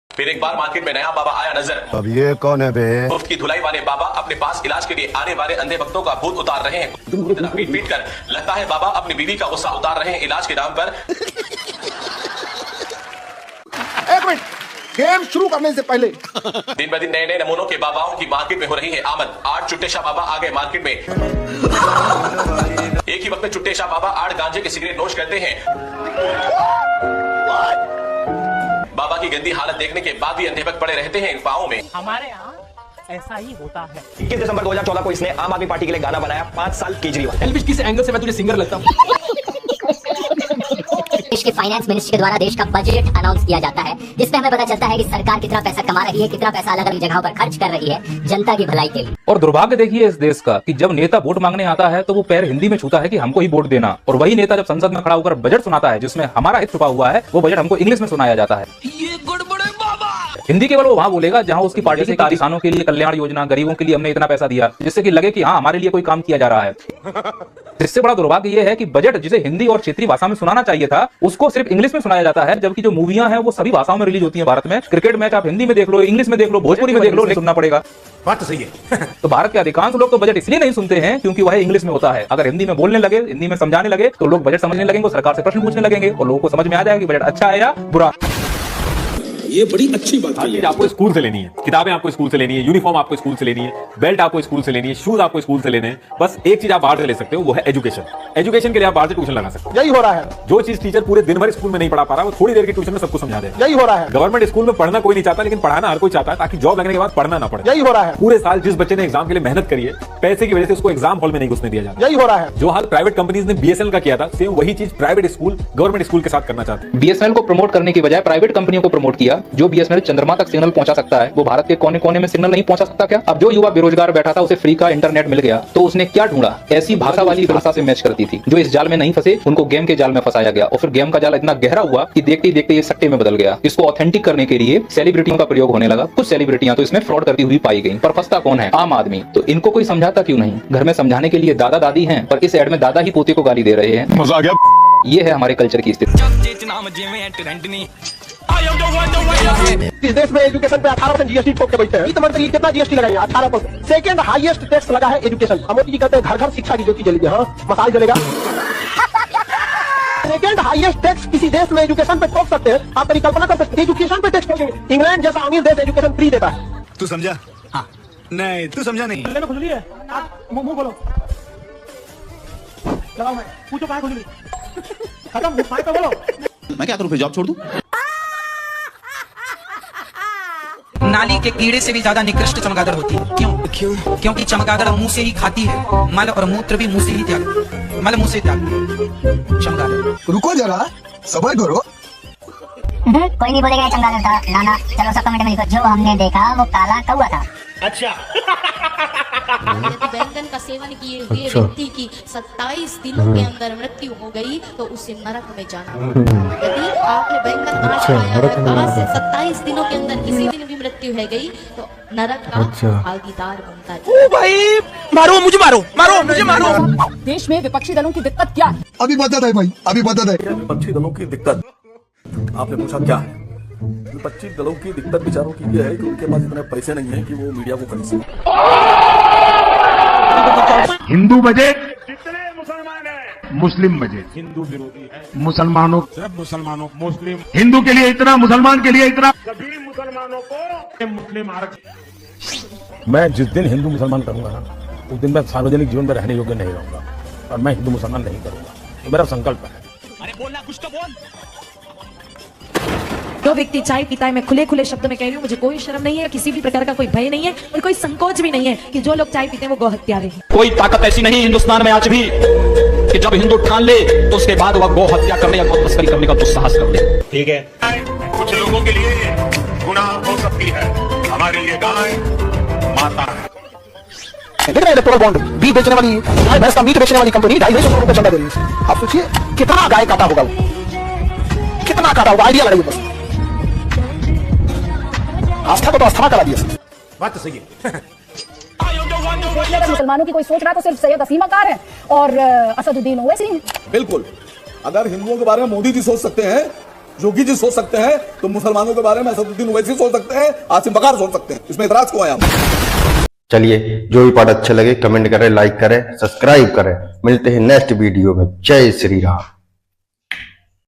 फिर एक बार मार्केट में नया बाबा आया नजर। अब ये कौन है बे? मुफ्त की धुलाई वाले बाबा अपने पास इलाज के लिए आने वाले अंधे भक्तों का भूत उतार रहे हैं। पीट पीट कर लगता है बाबा अपनी बीवी का गुस्सा उतार रहे हैं इलाज के नाम पर। एक मिनट, गेम शुरू करने से पहले दिन ब दिन नए नए नमूनों के बाबाओं की मार्केट में हो रही है आमद। 8 चुट्टेशाह बाबा आ गए मार्केट में। एक ही वक्त में चुट्टेशाह बाबा 8 गांजे के सिगरेट नोश करते हैं। बाबा की गंदी हालत देखने के बाद भी अंधे भक्त पड़े रहते हैं पाँव में। हमारे यहाँ ऐसा ही होता है। 21 दिसंबर 2014 को इसने आम आदमी पार्टी के लिए गाना बनाया 5 साल केजरीवाल। एल्विश किस एंगल से मैं तुझे सिंगर लगता हूँ? देश के फाइनेंस मिनिस्ट्री के द्वारा देश का बजट अनाउंस किया जाता है, जिसमें हमें पता चलता है कि सरकार कितना पैसा कमा रही है, कितना पैसा अलग अलग जगहों पर खर्च कर रही है जनता की भलाई के लिए। और दुर्भाग्य देखिए इस देश का कि जब नेता वोट मांगने आता है तो वो पैर हिंदी में छूता है कि हमको ही वोट देना, और वही नेता जब संसद में खड़ा होकर बजट सुनाता है जिसमें हमारा हित छुपा हुआ है, वो बजट हमको इंग्लिश में सुनाया जाता है। ये गड़बड़े बाबा। हिंदी केवल वो वहाँ बोलेगा जहाँ उसकी पार्टी से किसानों के लिए कल्याण योजना, गरीबों के लिए हमने इतना पैसा दिया, जिससे कि लगे कि हाँ हमारे लिए कोई काम किया जा रहा है। इससे बड़ा दुर्भाग्य ये है कि बजट जिसे हिंदी और क्षेत्रीय भाषा में सुनाना चाहिए था उसको सिर्फ इंग्लिश में सुनाया जाता है, जबकि जो मूवियां हैं वो सभी भाषाओं में रिलीज होती हैं भारत में। क्रिकेट मैच आप हिंदी में देख लो, इंग्लिश में देख लो, भोजपुरी में देख लो, सुनना पड़ेगा। बात तो सही है। तो भारत के अधिकांश लोग तो बजट इसलिए नहीं सुनते हैं क्योंकि वह इंग्लिश में होता है। अगर हिंदी में बोलने लगे, हिंदी में समझाने लगे तो लोग बजट समझने लगेंगे, सरकार से प्रश्न पूछने लगेंगे और लोगों को समझ में आ जाएगा कि बजट अच्छा है या बुरा। ये बड़ी अच्छी बात है। चीज आपको स्कूल से लेनी है, किताबें आपको स्कूल से लेनी है, यूनिफॉर्म आपको स्कूल से लेनी है, बेल्ट आपको स्कूल से लेनी है, शूज आपको स्कूल से लेने हैं। बस एक चीज आप बाहर से ले सकते हो, वो है एजुकेशन। एजुकेशन के लिए आप बाहर से ट्यूशन लगा सकते हो। यही हो रहा है। जो चीज टीचर पूरे दिन भर स्कूल में नहीं पढ़ा पा रहा, वो थोड़ी देर की ट्यूशन में सबको समझा दे। यही हो रहा है। गवर्नमेंट स्कूल में पढ़ना कोई नहीं चाहता, लेकिन पढ़ाना हर कोई चाहता है ताकि जॉब लगने के बाद पढ़ना ना पड़े। यही हो रहा है। पूरे साल जिस बच्चे ने एग्जाम के लिए मेहनत करी है, पैसे की वजह से उसको एग्जाम हॉल में नहीं घुसने दिया जाता। यही हो रहा है। जो हाल प्राइवेट कंपनीज ने बीएसएनएल का किया था, सेम वही चीज प्राइवेट स्कूल गवर्नमेंट स्कूल के साथ करना चाहते हैं। बीएसएनएल को प्रमोट करने की बजाय प्राइवेट कंपनियों को प्रमोट किया। जो बीएसएनएल चंद्रमा तक सिग्नल पहुंचा सकता है वो भारत के कोने कोने में सिग्नल नहीं पहुंचा सकता क्या? अब जो युवा बेरोजगार बैठा था उसे फ्री का इंटरनेट मिल गया तो उसने क्या ढूंढा? ऐसी भाषा वाली भाषा से मैच करती थी। जो इस जाल में नहीं फंसे उनको गेम के जाल में फंसाया गया, और फिर गेम का जाल इतना गहरा हुआ कि देखते ही देखते ये सट्टे में बदल गया। इसको ऑथेंटिक करने के लिए सेलिब्रिटियों का प्रयोग होने लगा। कुछ सेलिब्रिटियां तो इसमें फ्रॉड करती हुई पाई गई, पर फंसता कौन है? आम आदमी। तो इनको कोई समझाता क्यों नहीं? घर में समझाने के लिए दादा दादी हैं, पर इस एड में दादा ही पोते को गाली दे रहे हैं। मजा आ गया। ये है हमारे कल्चर की स्थिति। इस देश में एजुकेशन पे 18% जीएसटी ठोक के बैठे हैं। वित्त मंत्री कितना जीएसटी लगाएंगे? 18%। सेकंड हाईएस्ट टैक्स लगा है एजुकेशन। मोदी जी कहते हैं घर घर शिक्षा की ज्योति जलेगी। हाँ, मसाल जलेगा। सेकंड हाईएस्ट टैक्स किसी देश में एजुकेशन पे ठोक सकते हैं? आप कल्पना कर सकते हैं एजुकेशन पे टैक्स ठोकेंगे? इंग्लैंड जैसा अमीर देश एजुकेशन फ्री देता है। तू समझा? हाँ। नहीं तू समझा नहीं। खुजली है, मुंह खोलो, लगाओ। मैं पूछो कहाँ खुजली? खत्म, माइक पे बोलो। मैं क्या करूँ, फिर जॉब छोड़ दूं? नाली के कीड़े से भी ज्यादा निकृष्ट चमगादड़ होती है। क्यों? क्योंकि चमगादड़ मुंह से ही खाती है, मल और मूत्र भी मुंह से ही त्याग, मल मुंह से त्याग चमगादड़। रुको जरा, सबर करो। कोई नहीं बोलेगा चमगादड़ था। नाना चलो सब कमेंट में लिखो, जो हमने देखा वो काला कौवा था। अच्छा। बैंगन का सेवन किए हुए व्यक्ति की 27 दिनों के अंदर मृत्यु हो गई तो उसे नरक में जाना। यदि आपने बैंगन आज खाया आज से 27 दिनों के अंदर किसी दिन भी मृत्यु है गई तो नरक का भागीदार बनता है। ओ भाई, मारो मुझे, मारो मारो मुझे, मारो। देश में विपक्षी दलों की दिक्कत क्या है? अभी बता दे भाई, अभी बता दे। विपक्षी दलों की दिक्कत आपने पूछा क्या है? विपक्षी दलों की दिक्कत विचारों की यह है कि उनके पास इतने पैसे नहीं है कि वो मीडिया को खरीद सके। हिंदू बजट कितने मुसलमान है? मुस्लिम बजट हिंदू विरोधी है। मुसलमानों, सिर्फ मुसलमानों, मुस्लिम हिंदू के लिए इतना, मुसलमान के लिए इतना, सभी मुसलमानों को मुस्लिम आरक्षण। मैं जिस दिन हिंदू मुसलमान करूंगा ना, उस दिन मैं सार्वजनिक जीवन में रहने योग्य नहीं रहूंगा, और मैं हिंदू मुसलमान नहीं करूंगा। ये मेरा संकल्प है। अरे बोलना कुछ तो बोल। जो व्यक्ति चाय पीता है, मैं खुले खुले शब्द में कह रही हूँ, मुझे कोई शर्म नहीं है, किसी भी प्रकार का कोई भय नहीं है और कोई संकोच भी नहीं है कि जो लोग चाय पीते हैं वो गोहत्यारे हैं। कोई ताकत ऐसी नहीं हिंदुस्तान में आज भी कि जब हिंदू ठान ले तो उसके बाद वह गौ हत्या करने या गौ तस्करी करने का दुस्साहस कर ले। ठीक है, कुछ लोगों के लिए गुनाह हो सकती है, हमारे लिए गाय माता है। देख रहे हैं इलेक्ट्रोल बॉन्ड बीफ बेचने वाली, गाय भैंस का मीट बेचने वाली कंपनी 250 करोड़ रुपए चंदा दे रही है। आप सोचिए कितना गाय काटा होगा, कितना काटा होगा। आइडिया लगाइए बस। आस्था को तो आस्था करा दिया। बात तो सही है। अगर मुसलमानों की कोई सोच रहा है तो सिर्फ सैयद असीम अकार है और असदुद्दीन ओवैसी है। बिल्कुल, अगर हिंदुओं के बारे में मोदी जी सोच सकते हैं योगी जी सोच सकते हैं तो मुसलमानों के बारे में असदुद्दीन ओवैसी सोच सकते हैं, आसिम बकार सोच सकते हैं। इसमें इतराज क्यों आया? चलिए, जो भी पार्ट अच्छे लगे कमेंट करें, लाइक करें, सब्सक्राइब करें। मिलते हैं नेक्स्ट वीडियो में। जय श्री राम।